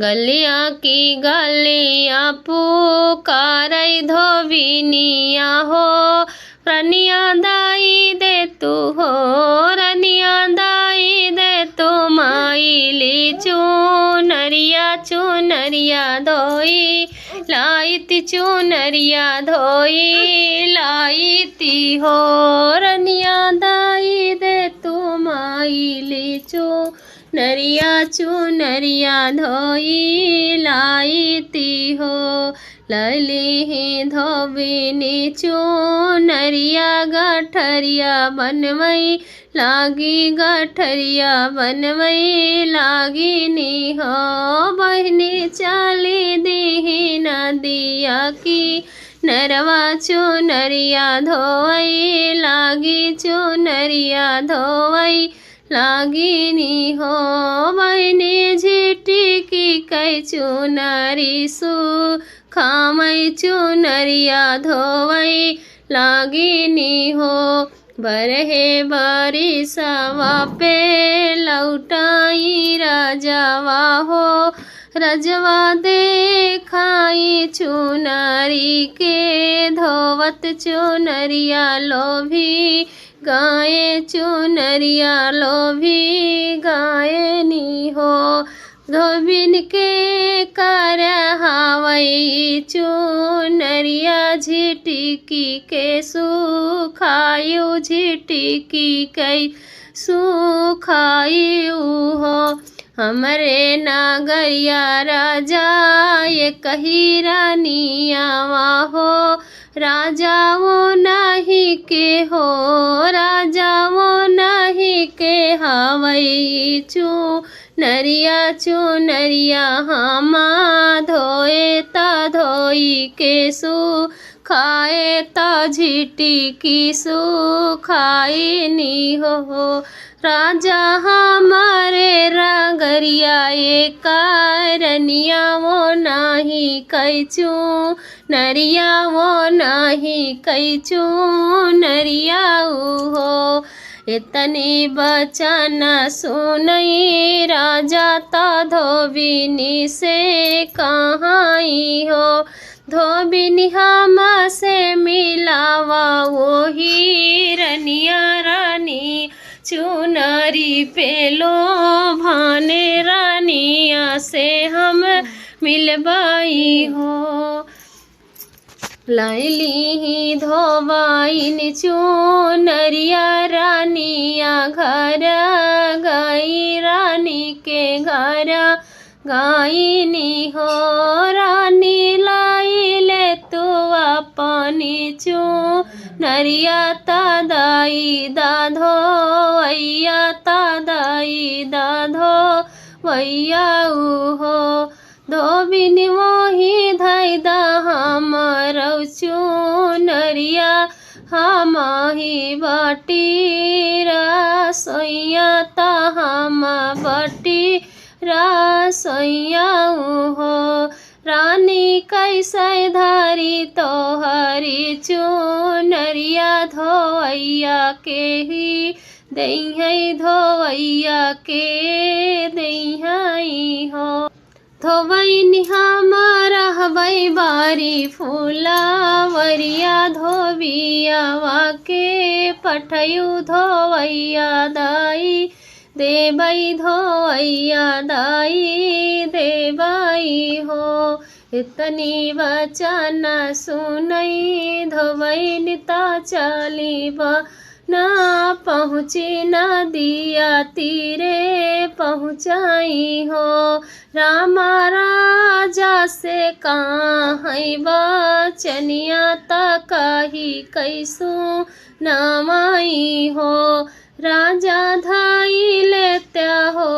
गलिया की गलिया पुकारै धोबिनिया हो, रनिया दाई दे तू हो, रनिया दाई दे तू माइली चुनरिया चुनरिया धोई लाइती चुनरिया धोई लाइती हो, रनिया दाई दे तू माइली नरिया चुनरिया धोई लाइती हो, लली धोबिनी चुनरिया गठरिया बनवई लागी गठरिया बनवई लागिनी हो, बहनी चली दी नदिया की नरवा चुनरिया धोई लागी चुनरिया धोई लागिनी हो, बहनी झिटिकी कै चुनरी खामई चुनरिया धोवई लागिनी हो, बरहे बरिसवा पे लौटाई राजवा हो, रजवा देखाई चुनरी के धोवत चुनरिया लोभी गाए चुनरिया लोभी गायनी हो, धोबिन के कर हावई चुनरिया झिटिकी के सुखायु झिटिकी कई सुखायु हो, हमरे नागरिया राजा ये कही रानिया हो, राजा वो नहीं के हो, राजा वो नहीं के हवई चुनरिया चुनरिया हमा धोए ता धोई के सुखाए ता झिटिकी सुखाई नी हो, राजा हमारे रागरिया ये कारनिया वो नहीं कैचू नरिया वो नहीं कैचू नरिया हो, इतनी बचन सुनई राजा ता धोबिनी से कहाई हो, धोबिनी हम से मिलावा वो ही रनिया रानी चुनरी पे लो भाने रानिया से हम मिलबाई हो, लैली धोबाइन चुनरिया रानिया घर गई रानी के घर गायनी हो, रानी लाई ले तू अपनी चुनरिया तादाई दाधो वैया तादाई दाधो वैया हो, धोबिन मोही धई दा हमर चुनरिया हमाही बाटी रसोइया ता हम बाटी रसोइया हो, रानी कैसे धारी तो हरी चुनरिया धोवैया के ही दई धोवैया के दई हो, धोवैनी हमारा हवई बारी फूलावरिया धोबियावा के पठयू धोवैया दाई देवई धोवैया दाई देवई हो, इतनी वचन सुनई धोवैनी ता चली ना पहुँची नदिया तीरे पहुँचाई हो, रामा राजा से कहीं बचनिया तकही कैसू नामाई हो, राजा धाई लेत्या हो,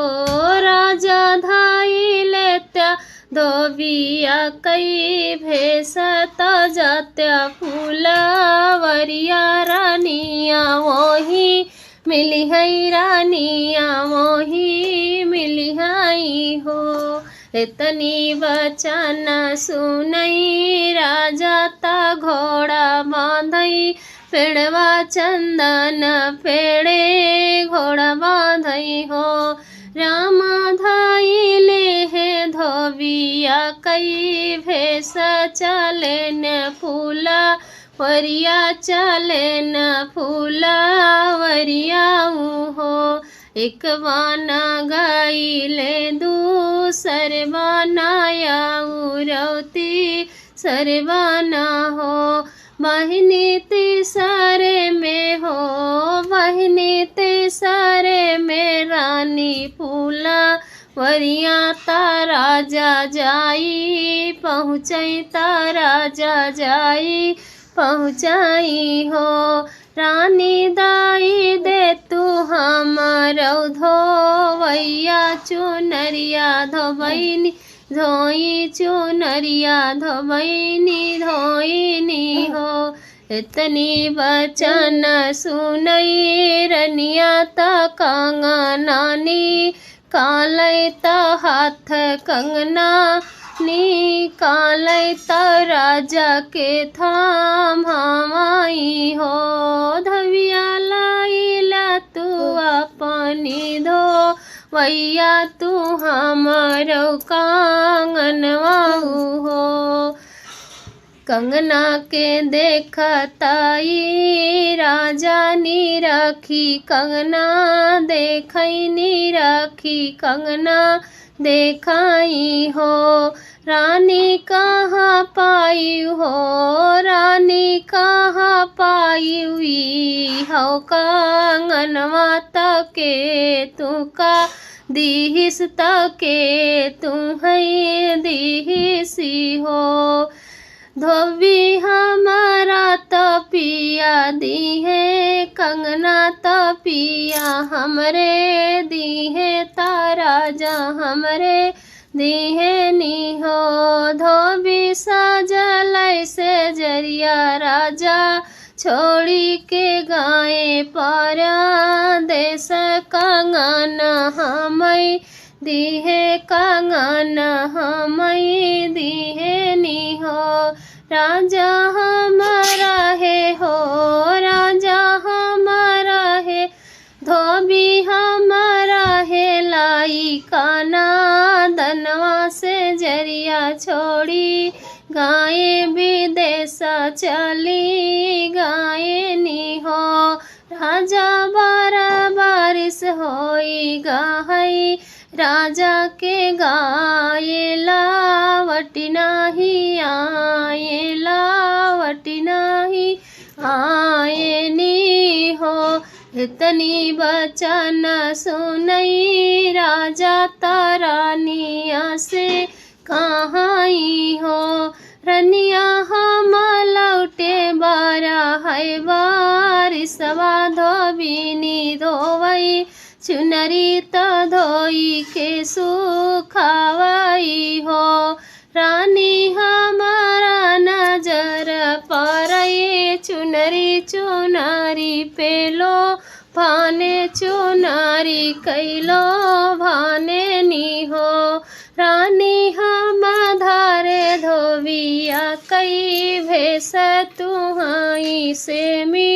राजा धाई लेत्या धोबिया कई भेसत जात्या फूलवरिया रानिया वही मिली है रानिया वही मिली है हो, इतनी वचन सुनई राजा ता घोड़ा बांधई पेड़वा चंदन पेड़े घोड़ा बांधई हो, रामा धाई ले है धोबी धोबिया कई भेष चले न फूला वरिया चले न फूला वरिया हो। एक बाना गाइले दूसर बाना रौती सरबाना हो। बहिनी तीसरे में हो बहिनी तीसरे में रानी फूला वरिया तारा जा जाई पहुँचई तारा जा जाई पहुँचाई हो। रानी दाई दे तू हमारो धोवैया चुनरिया धोबैनी धोई चुनरिया धोबैनी धोइनी हो। इतनी वचन सुनई रनिया त कंगनानी कालै त हाथ कंगना निकालै त राजा के थाम हमाई हो। धविया लाइला तू अपनी धो वैया तू हमारो कांगनवा हो। कंगना के देखताई राजा नी राखी कंगना देखई नी राखी कंगना देखाई हो। रानी कहाँ पाई हो रानी कहाँ पाई हुई हो कंगनवा तके तू का दीहिस तके तू है दीहिसी हो। धोबी हमारा तपिया दी है कंगना तपिया हमरे दी है तारा जा हमरे दी है नी हो। धोबी सजल से जरिया राजा छोड़ी के गाए पारा देश कंगना हमई दी है कंगना हमई दी है नी हो। राजा हमारा है हो राजा हमारा है धोबी हमारा है लाई काना दनवा से जरिया छोड़ी गाए विदेश चली गाए नी हो। राजा बारा बारिश होई गाई राजा के गाये लावटी नाही आए लावटी नाही आए नी हो। इतनी वचन सुनई राजा तारानिया से कहाई हो। रनिया हम लौटे बारा है बारिशवा धोबिनी धोवई चुनरी त धोई के सुखावई हो। रानी हमारा नजर पड़े चुनरी चुनरी पेलो भाने चुनरी कैलो भाने नी हो। रानी हम धारे धोबिया कई भेष तुहाई से मी